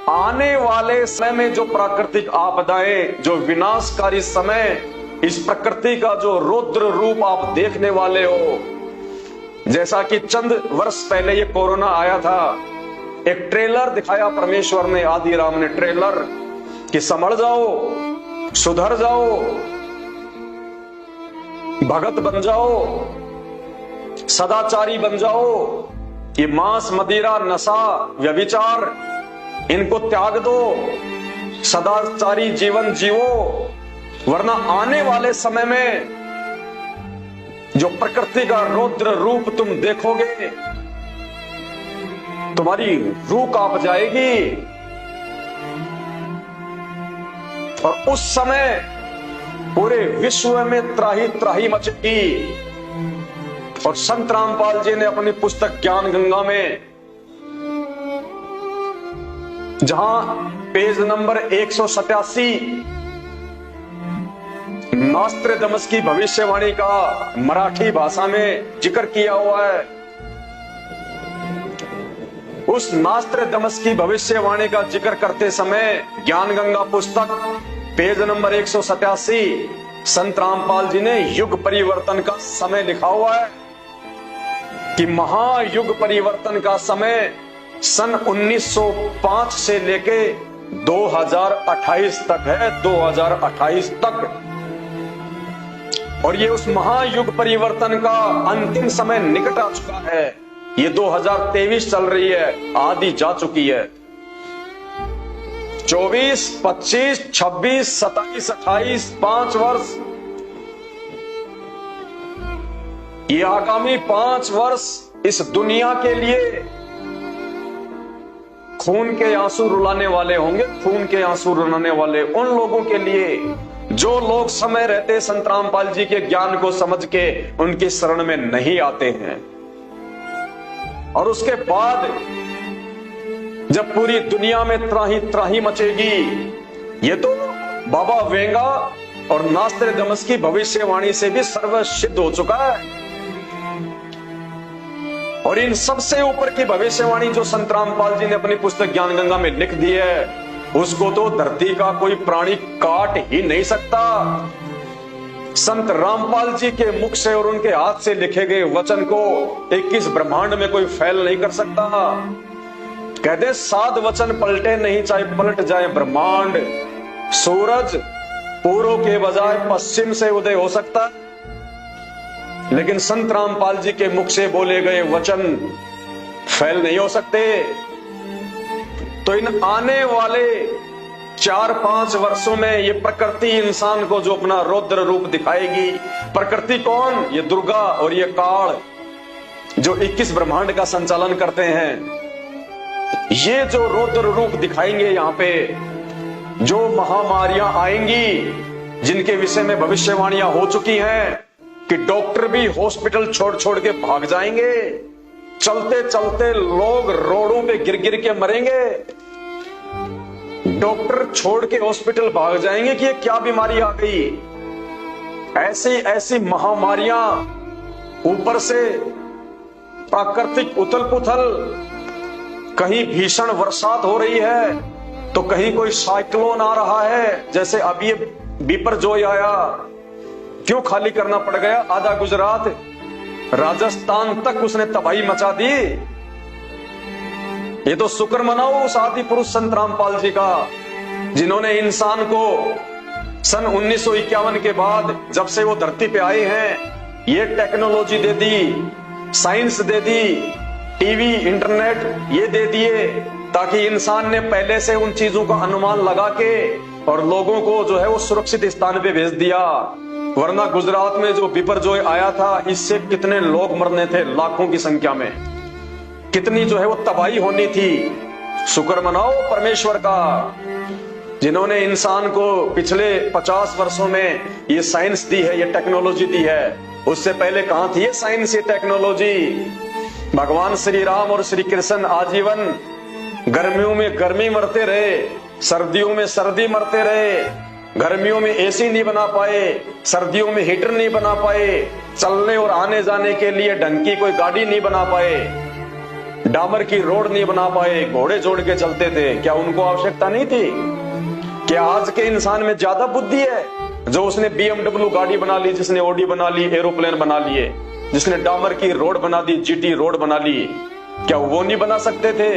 आने वाले समय में जो प्राकृतिक आपदाएं, जो विनाशकारी समय, इस प्रकृति का जो रौद्र रूप आप देखने वाले हो, जैसा कि चंद वर्ष पहले ये कोरोना आया था, एक ट्रेलर दिखाया परमेश्वर ने, आदि राम ने ट्रेलर, कि संभल जाओ, सुधर जाओ, भगत बन जाओ, सदाचारी बन जाओ, ये मांस, मदिरा, नशा, व्यभिचार, इनको त्याग दो, सदाचारी जीवन जीवो, वरना आने वाले समय में जो प्रकृति का रौद्र रूप तुम देखोगे, तुम्हारी रूह कांप जाएगी। और उस समय पूरे विश्व में त्राही त्राही मचेगी। और संत रामपाल जी ने अपनी पुस्तक ज्ञान गंगा में, जहां पेज नंबर 187 नास्ट्रेडमस की भविष्यवाणी का मराठी भाषा में जिक्र किया हुआ है, उस नास्ट्रेडमस की भविष्यवाणी का जिक्र करते समय ज्ञान गंगा पुस्तक पेज नंबर 187 संत रामपाल जी ने युग परिवर्तन का समय लिखा हुआ है कि महायुग परिवर्तन का समय सन 1905 से लेके 2028 तक है, 2028 तक। और ये उस महायुग परिवर्तन का अंतिम समय निकट आ चुका है। ये 2023 चल रही है, आधी जा चुकी है। 24, 25, 26, 27, 28 5 वर्ष, ये आगामी 5 वर्ष इस दुनिया के लिए खून के आंसू रुलाने वाले होंगे। खून के आंसू रुलाने वाले उन लोगों के लिए जो लोग समय रहते संत रामपाल जी के ज्ञान को समझ के उनकी शरण में नहीं आते हैं। और उसके बाद जब पूरी दुनिया में त्राही त्राही मचेगी, ये तो बाबा वेंगा और नास्ट्रेडमस की भविष्यवाणी से भी सर्वसिद्ध हो चुका है। और इन सबसे ऊपर की भविष्यवाणी जो संत रामपाल जी ने अपनी पुस्तक ज्ञान गंगा में लिख दी है, उसको तो धरती का कोई प्राणी काट ही नहीं सकता। संत रामपाल जी के मुख से और उनके हाथ से लिखे गए वचन को 21 ब्रह्मांड में कोई फैल नहीं कर सकता। कहते 7 वचन पलटे नहीं, चाहे पलट जाए ब्रह्मांड। सूरज पूर्व के बजाय पश्चिम से उदय हो सकता है, लेकिन संत रामपाल जी के मुख से बोले गए वचन फैल नहीं हो सकते। तो इन आने वाले 4-5 वर्षों में ये प्रकृति इंसान को जो अपना रौद्र रूप दिखाएगी, प्रकृति कौन? ये दुर्गा और ये काल जो 21 ब्रह्मांड का संचालन करते हैं, ये जो रौद्र रूप दिखाएंगे, यहाँ पे जो महामारियां आएंगी जिनके विषय में भविष्यवाणियां हो चुकी हैं कि डॉक्टर भी हॉस्पिटल छोड़ छोड़ के भाग जाएंगे, चलते चलते लोग रोडों पे गिर गिर के मरेंगे, डॉक्टर छोड़ के हॉस्पिटल भाग जाएंगे कि ये क्या बीमारी आ गई। ऐसी ऐसी महामारियां, ऊपर से प्राकृतिक उथल पुथल, कहीं भीषण बरसात हो रही है तो कहीं कोई साइक्लोन आ रहा है, जैसे अब ये बिपरजॉय आया, क्यों खाली करना पड़ गया आधा गुजरात, राजस्थान तक उसने तबाही मचा दी। ये तो शुक्र मनाओ उस आदि पुरुष संत रामपाल जी का, जिन्होंने इंसान को सन 1951 के बाद जब से वो धरती पे आए हैं, ये टेक्नोलॉजी दे दी, साइंस दे दी, टीवी, इंटरनेट ये दे दिए, ताकि इंसान ने पहले से उन चीजों का अनुमान लगा के और लोगों को जो है वो सुरक्षित स्थान पे भेज दिया। वरना गुजरात में जो बिपरजॉय आया था, इससे कितने लोग मरने थे, लाखों की संख्या में, कितनी जो है वो तबाही होनी थी। शुक्र मनाओ परमेश्वर का, जिन्होंने इंसान को पिछले 50 वर्षों में ये साइंस दी है, ये टेक्नोलॉजी दी है। उससे पहले कहां थी ये साइंस, ये टेक्नोलॉजी? भगवान श्री राम और श्री कृष्ण आजीवन गर्मियों में गर्मी मरते रहे, सर्दियों में सर्दी मरते रहे, गर्मियों में एसी नहीं बना पाए, सर्दियों में हीटर नहीं बना पाए, चलने और आने जाने के लिए ढंग की कोई गाड़ी नहीं बना पाए। डामर की रोड नहीं बना पाए, घोड़े जोड़ के चलते थे, क्या उनको आवश्यकता नहीं थी? क्या आज के इंसान में ज्यादा बुद्धि है जो उसने BMW गाड़ी बना ली, जिसने ऑडी बना ली, एरोप्लेन बना लिए, जिसने डामर की रोड बना दी, GT रोड बना ली? क्या वो नहीं बना सकते थे?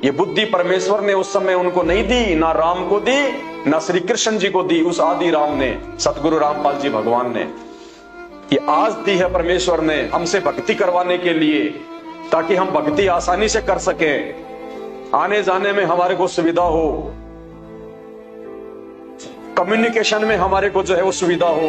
ये बुद्धि परमेश्वर ने उस समय उनको नहीं दी, ना राम को दी, ना श्री कृष्ण जी को दी, उस आदि राम ने, सतगुरु रामपाल जी भगवान ने। ये आज दी है परमेश्वर ने हमसे भक्ति करवाने के लिए, ताकि हम भक्ति आसानी से कर सकें, आने जाने में हमारे को सुविधा हो, कम्युनिकेशन में हमारे को जो है वो सुविधा हो।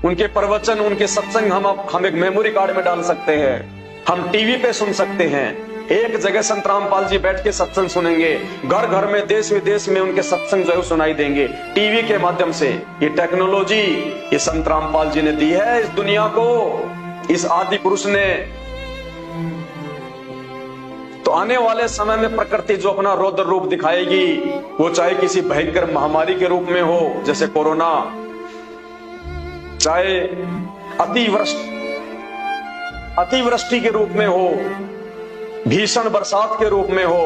उनके प्रवचन, उनके सत्संग हम एक मेमोरी कार्ड में डाल सकते हैं, हम टीवी पे सुन सकते हैं। एक जगह संत रामपाल जी बैठ के सत्संग सुनेंगे, घर घर में, देश विदेश में उनके सत्संग जो है सुनाई देंगे टीवी के माध्यम से। ये टेक्नोलॉजी ये संत रामपाल जी ने दी है इस दुनिया को, इस आदि पुरुष ने। तो आने वाले समय में प्रकृति जो अपना रौद्र रूप दिखाएगी, वो चाहे किसी भयंकर महामारी के रूप में हो जैसे कोरोना, चाहे अतिवृष्टि के रूप में हो, भीषण बरसात के रूप में हो,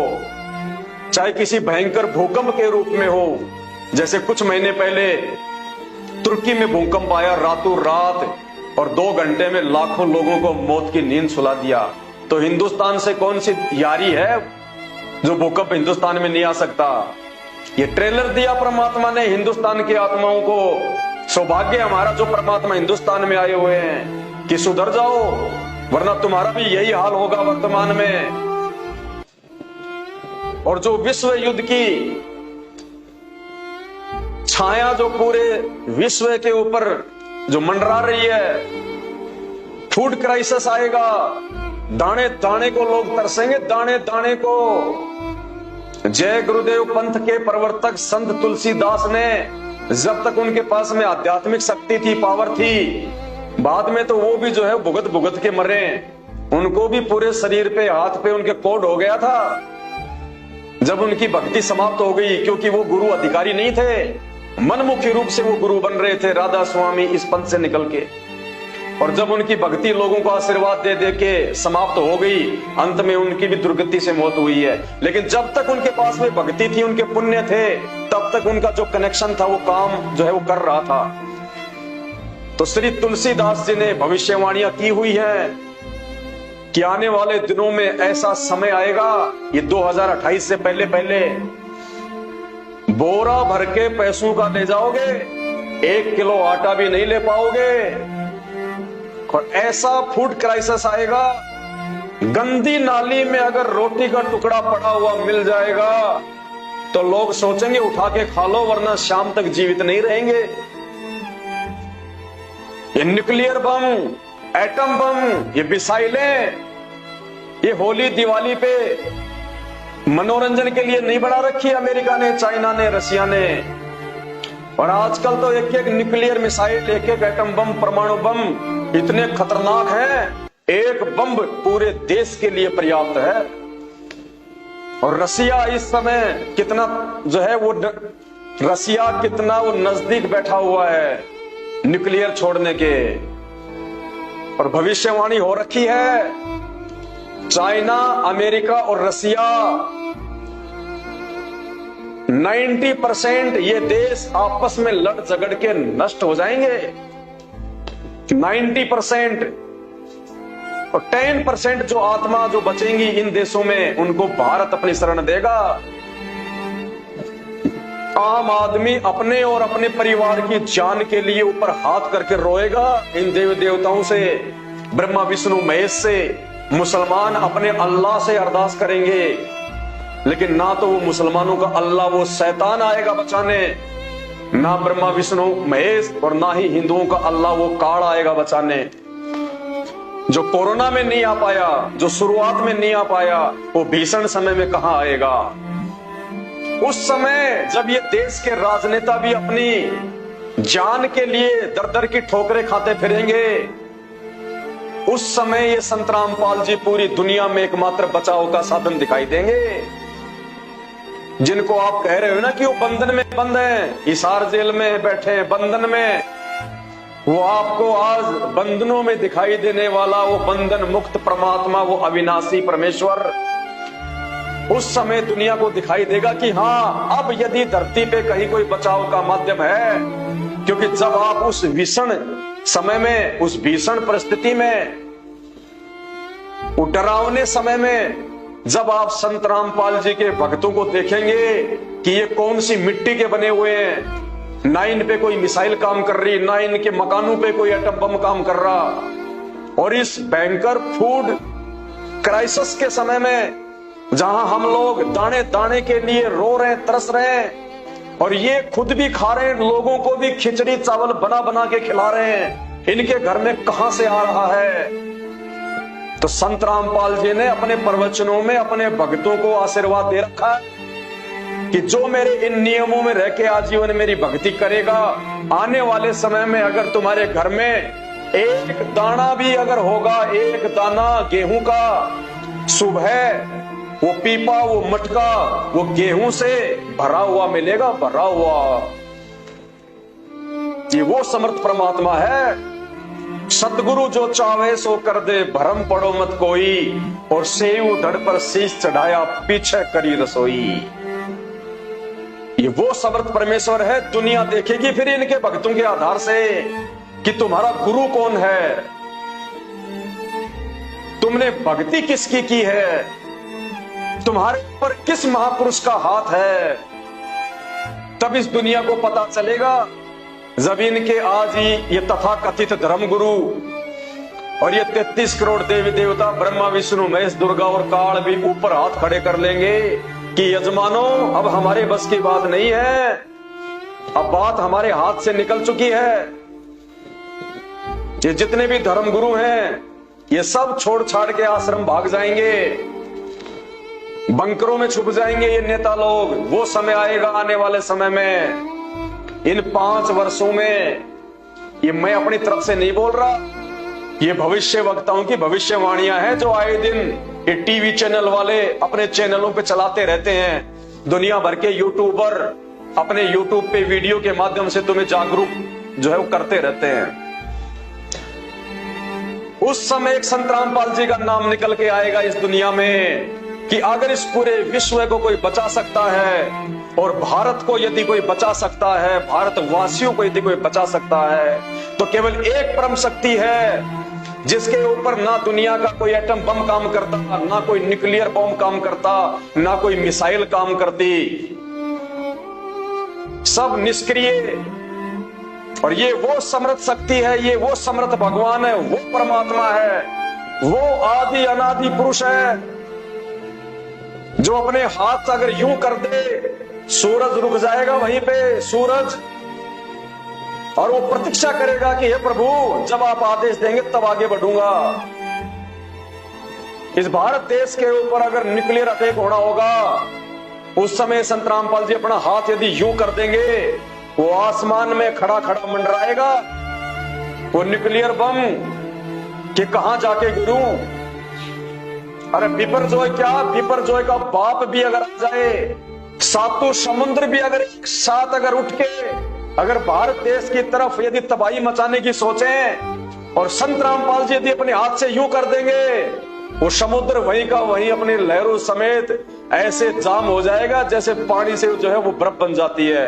चाहे किसी भयंकर भूकंप के रूप में हो, जैसे कुछ महीने पहले तुर्की में भूकंप आया रातों रात, और 2 घंटे में लाखों लोगों को मौत की नींद सुला दिया। तो हिंदुस्तान से कौन सी यारी है जो भूकंप हिंदुस्तान में नहीं आ सकता? ये ट्रेलर दिया परमात्मा ने हिंदुस्तान की आत्माओं को। सौभाग्य हमारा जो परमात्मा हिंदुस्तान में आए हुए हैं कि सुधर जाओ, वरना तुम्हारा भी यही हाल होगा वर्तमान में। और जो विश्व युद्ध की छाया जो पूरे विश्व के ऊपर जो मंडरा रही है, फूड क्राइसिस आएगा, दाने दाने को लोग तरसेंगे, दाने दाने को। जय गुरुदेव पंथ के प्रवर्तक संत तुलसीदास ने, जब तक उनके पास में आध्यात्मिक शक्ति थी, पावर थी, बाद में तो वो भी जो है भुगत भुगत के मरे। उनको भी पूरे शरीर पे, हाथ पे उनके कोड हो गया था जब उनकी भक्ति समाप्त हो गई, क्योंकि वो गुरु अधिकारी नहीं थे, मनमुखी रूप से वो गुरु बन रहे थे राधा स्वामी इस पंथ से निकल के। और जब उनकी भक्ति लोगों को आशीर्वाद दे दे के समाप्त हो गई, अंत में उनकी भी दुर्गति से मौत हुई है। लेकिन जब तक उनके पास में भक्ति थी, उनके पुण्य थे, तब तक उनका जो कनेक्शन था वो काम जो है वो कर रहा था। तो श्री तुलसीदास जी ने भविष्यवाणियां की हुई है कि आने वाले दिनों में ऐसा समय आएगा, ये 2028 से पहले पहले बोरा भर के पैसों का ले जाओगे, 1 किलो आटा भी नहीं ले पाओगे। और ऐसा फूड क्राइसिस आएगा, गंदी नाली में अगर रोटी का टुकड़ा पड़ा हुआ मिल जाएगा तो लोग सोचेंगे उठा के खा लो, वरना शाम तक जीवित नहीं रहेंगे। ये न्यूक्लियर बम, एटम बम, ये मिसाइलें, ये होली दिवाली पे मनोरंजन के लिए नहीं बना रखी अमेरिका ने, चाइना ने, रशिया ने। और आजकल तो एक एक न्यूक्लियर मिसाइल, एक एक एटम बम, परमाणु बम इतने खतरनाक हैं, एक बम पूरे देश के लिए पर्याप्त है। और रसिया इस समय कितना जो है वो, रसिया कितना वो नजदीक बैठा हुआ है न्यूक्लियर छोड़ने के। और भविष्यवाणी हो रखी है, चाइना, अमेरिका और रसिया 90% ये देश आपस में लड़ झगड़ के नष्ट हो जाएंगे, 90%। और 10% जो आत्मा जो बचेंगी इन देशों में, उनको भारत अपनी शरण देगा। आम आदमी अपने और अपने परिवार की जान के लिए ऊपर हाथ करके रोएगा इन देव देवताओं से, ब्रह्मा विष्णु महेश से। मुसलमान अपने अल्लाह से अरदास करेंगे, लेकिन ना तो वो मुसलमानों का अल्लाह वो शैतान आएगा बचाने, ना ब्रह्मा विष्णु महेश, और ना ही हिंदुओं का अल्लाह वो काल आएगा बचाने। जो कोरोना में नहीं आ पाया, जो शुरुआत में नहीं आ पाया, वो भीषण समय में कहां आएगा? उस समय जब ये देश के राजनेता भी अपनी जान के लिए दर दर की ठोकरें खाते फिरेंगे, उस समय ये संत रामपाल जी पूरी दुनिया में एकमात्र बचाव का साधन दिखाई देंगे। जिनको आप कह रहे हो ना कि वो बंधन में बंद हैं, हिसार जेल में बैठे हैं बंधन में, वो आपको आज बंधनों में दिखाई देने वाला वो बंधन मुक्त परमात्मा, वो अविनाशी परमेश्वर उस समय दुनिया को दिखाई देगा कि हाँ, अब यदि धरती पे कहीं कोई बचाव का माध्यम है। क्योंकि जब आप उस भीषण समय में, उस भीषण परिस्थिति में, डरावने समय में जब आप संत रामपाल जी के भक्तों को देखेंगे कि ये कौन सी मिट्टी के बने हुए हैं, ना इन पे कोई मिसाइल काम कर रही, ना इनके मकानों पे कोई एटम बम काम कर रहा, और इस भयंकर फूड क्राइसिस के समय में जहां हम लोग दाने दाने के लिए रो रहे हैं, तरस रहे हैं, और ये खुद भी खा रहे हैं, लोगों को भी खिचड़ी चावल बना बना के खिला रहे हैं, इनके घर में कहां से आ रहा है? तो संत रामपाल जी ने अपने प्रवचनों में अपने भक्तों को आशीर्वाद दे रखा है कि जो मेरे इन नियमों में रह के आजीवन मेरी भक्ति करेगा, आने वाले समय में अगर तुम्हारे घर में एक दाना भी अगर होगा, एक दाना गेहूं का, सुबह वो पीपा, वो मटका, वो गेहूं से भरा हुआ मिलेगा, भरा हुआ। ये वो समर्थ परमात्मा है। सतगुरु जो चावे सो कर दे, भरम पड़ो मत कोई, और सेव धड़ पर शीश चढ़ाया, पीछे करी रसोई। ये वो समर्थ परमेश्वर है। दुनिया देखेगी फिर इनके भक्तों के आधार से कि तुम्हारा गुरु कौन है, तुमने भक्ति किसकी की है, तुम्हारे ऊपर किस महापुरुष का हाथ है। तब इस दुनिया को पता चलेगा जब इनके आज ही ये तथाकथित धर्मगुरु और ये 33 करोड़ देवी देवता ब्रह्मा विष्णु महेश दुर्गा और काल भी ऊपर हाथ खड़े कर लेंगे कि यजमानो, अब हमारे बस की बात नहीं है, अब बात हमारे हाथ से निकल चुकी है। ये जितने भी धर्मगुरु हैं ये सब छोड़ छाड़ के आश्रम भाग जाएंगे, बंकरों में छुप जाएंगे ये नेता लोग। वो समय आएगा आने वाले समय में, इन 5 वर्षों में, ये मैं अपनी तरफ से नहीं बोल रहा, ये भविष्य वक्ताओं की भविष्यवाणियां हैं जो आए दिन ये टीवी चैनल वाले अपने चैनलों पे चलाते रहते हैं। दुनिया भर के यूट्यूबर अपने यूट्यूब पे वीडियो के माध्यम से तुम्हें जागरूक जो है वो करते रहते हैं। उस समय एक संत रामपाल जी का नाम निकल के आएगा इस दुनिया में कि अगर इस पूरे विश्व को कोई बचा सकता है, और भारत को यदि कोई बचा सकता है, भारतवासियों को यदि कोई बचा सकता है, तो केवल एक परम शक्ति है जिसके ऊपर ना दुनिया का कोई एटम बम काम करता, ना कोई न्यूक्लियर बम काम करता, ना कोई मिसाइल काम करती, सब निष्क्रिय। और ये वो समर्थ शक्ति है, ये वो समर्थ भगवान है, वो परमात्मा है, वो आदि अनादि पुरुष है जो अपने हाथ अगर यूं कर दे, सूरज रुक जाएगा वहीं पे, सूरज, और वो प्रतीक्षा करेगा कि हे प्रभु जब आप आदेश देंगे तब आगे बढ़ूंगा। इस भारत देश के ऊपर अगर न्यूक्लियर अटैक होना होगा, उस समय संत रामपाल जी अपना हाथ यदि यूं कर देंगे, वो आसमान में खड़ा खड़ा मंडराएगा वो न्यूक्लियर बम कि कहां जाके गिरूं। अरे बिपरजॉय क्या, बिपरजॉय का बाप भी अगर आ जाए, सातों समुद्र भी अगर एक साथ अगर उठ के अगर भारत देश की तरफ यदि तबाही मचाने की सोचें, और संत रामपाल जी यदि अपने हाथ से यूं कर देंगे, वो समुद्र वहीं का वहीं अपने लहरों समेत ऐसे जाम हो जाएगा जैसे पानी से जो है वो बर्फ बन जाती है।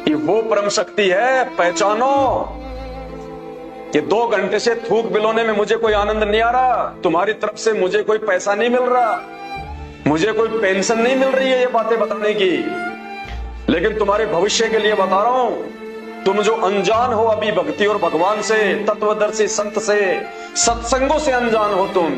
ये वो परम शक्ति है, पहचानो। ये 2 घंटे से थूक बिलोने में मुझे कोई आनंद नहीं आ रहा, तुम्हारी तरफ से मुझे कोई पैसा नहीं मिल रहा, मुझे कोई पेंशन नहीं मिल रही है ये बातें बताने की, लेकिन तुम्हारे भविष्य के लिए बता रहा हूं। तुम जो अनजान हो अभी भक्ति और भगवान से, तत्वदर्शी संत से, सत्संगों से अनजान हो तुम,